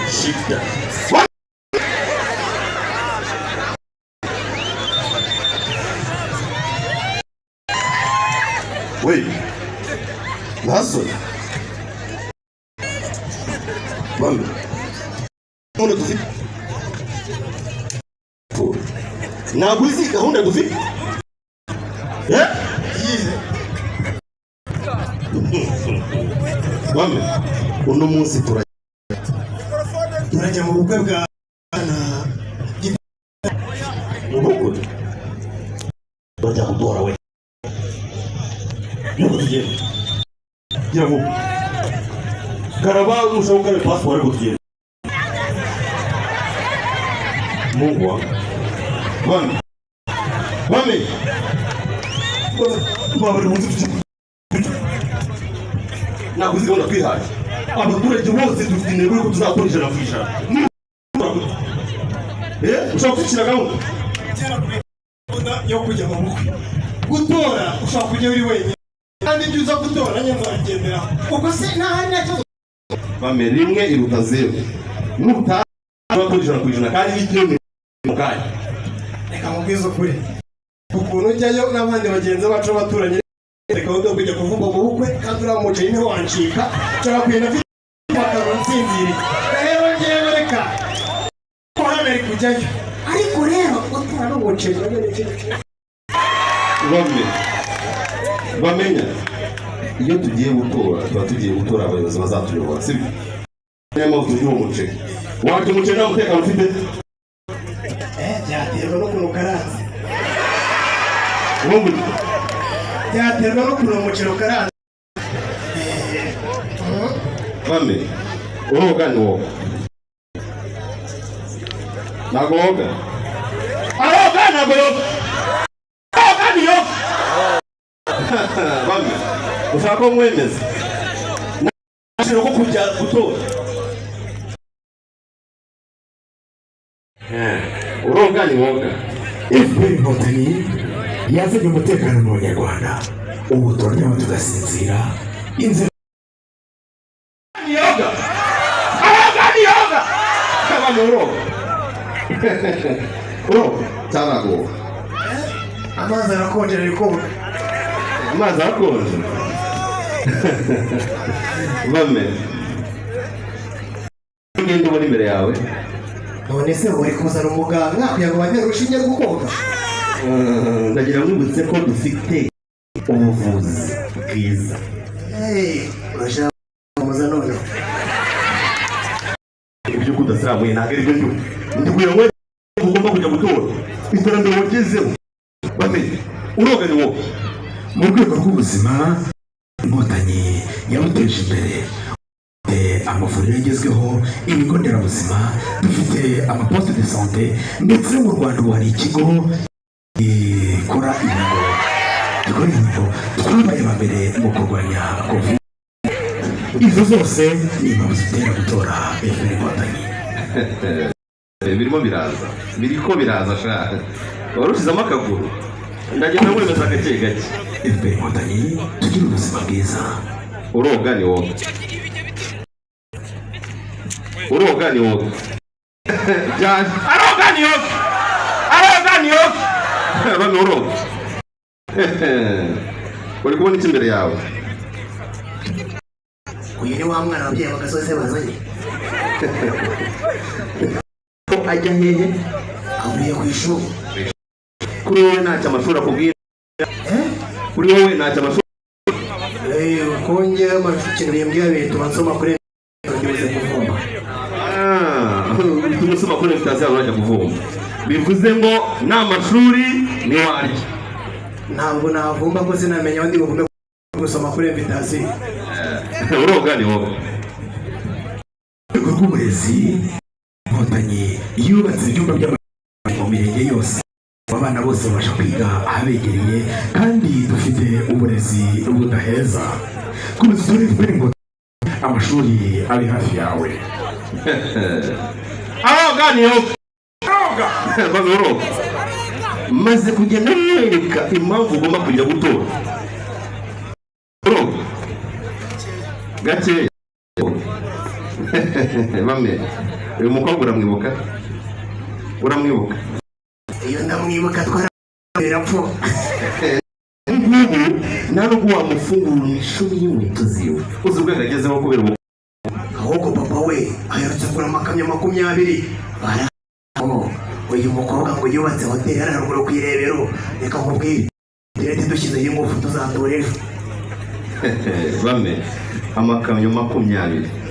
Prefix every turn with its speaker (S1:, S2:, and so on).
S1: shida. Wait. Nasıl? Lan. Onu tufik. Ntabwo uzi gahunda dufite. Mami, uno munsi turajya mu bukwe bwa ubukwe. Bajya gutora we. Yuko tugenda. Gira vuba. Karaba umushaka kare passport ariko tugenda. Mungu wangu. Mami. Baba munsi ntabwo uzi gahunda twihaye. Abaturage bose dufite intego yuko tuzakoresha na kwishyura. Ushaka kwishyura gahunda yo kujya mu bukwe. Gutora ushaka kujya uri wenyine. Kandi ibyo uza gutora nanjye nzagenderaho. Ubwo se ntahari nacyo. Mame rimwe iruta zero. Nuta abakoresha na kwishyura kandi n'ikindi mu kanya. Reka mubwize ukuri. Ukuntu ujyayo n'abandi bagenzi bacu baturanye reka udo kujya kuvuga mu bukwe kandi uramuce niho wancika cyangwa kwenda bakaronsinzira rero ngiye reka kohana ari kujyayo ariko rero utara n'umuce bamenya iyo tugiye gutora tuba tugiye gutora abayobozi bazatuyobora sibyo nyama tugiye umuce waje umuce nta mutekano ufite byaterwa no kuno karanze Women. Ya terno kuno muchiro karanga. Mami. Oga no. Nagoga. Oga nagoga. Oga niyo. Mami. Usako mwemeza. Nashiro ko kujya gutora. Uroga ni woga. FPR Inkotanyi yazanye umutekano mu Banyarwanda ubu turanyama tugasinzira inzira yoga kama muro tanago amazi arakonje ariko amazi arakonje mame ngende muri imbere yawe none se uri kuzana umuganga kugira ngo bajye rushinge gukoga ndagira mwibutse ko dufite ubuvuzi bwiza urashaka kumuza none ibyo kudasiramuye ntabwo ari byo ndikuye ngo ugomba kujya gutora iterambere wagezeho bamenye uroga ni wowe mu rwego rw'ubuzima Inkotanyi yabuteje imbere amavuriro yagezweho ibigo nderabuzima dufite amaposte de santé ndetse mu Rwanda hari ikigo ikora inkingo twabaye abambere mu kurwanya covid izo zose ni impamvu zitera gutora FPR Inkotanyi birimo biraza shaka warushizamo akaguru ndagenda mwemeza gake gake FPR Inkotanyi tugira ubuzima bwiza uroga ni wowe Jazz aroga ni wowe bano uroga uri kubona iki imbere yawe uyu ni wa mwana wabyeyi bagasoze bazanye ko ajya hehe avuye ku ishuri kuri wowe ntacyo amashuri akubwira kuri wowe ntacyo amashuri kongera amashuri bimbwira bituma nsoma kuri kuvoma bituma nsoma kuri sitasiyo urajya kuvoma bivuze ngo nta mashuri ni waryo ntabwo navumba ko sinamenya abandi bavume gusoma kuri invitation uroga ni wowe rw'uburezi Inkotanyi yubatse ibyumba by'amashuri mu mirenge yose abana bose babasha kwiga ahabegereye kandi dufite uburezi budaheza komeza utore FPR Inkotanyi amashuri ari hafi yawe aroga ni wowe bazoro maze kugenda nereka impamvu ugomba kujya gutora gake Mame, uyu mukobwa uramwibuka? Uramwibuka?
S2: Iyo ndamwibuka twarapfa.
S1: Ngubu ntabwo wamufungura ishuri y'inkweto ziwe. Uzi ubwenge agezeho kubera ubu.
S2: Ahubwo papa we aherutse kugura amakamyo 20. Uyu mukobwa ngo yubatse hoteli haruguru ku Irebero. Reka nkubwire, direte dushyizeho ingufu tuzatora ejo.
S1: Bame, amakamyo 20.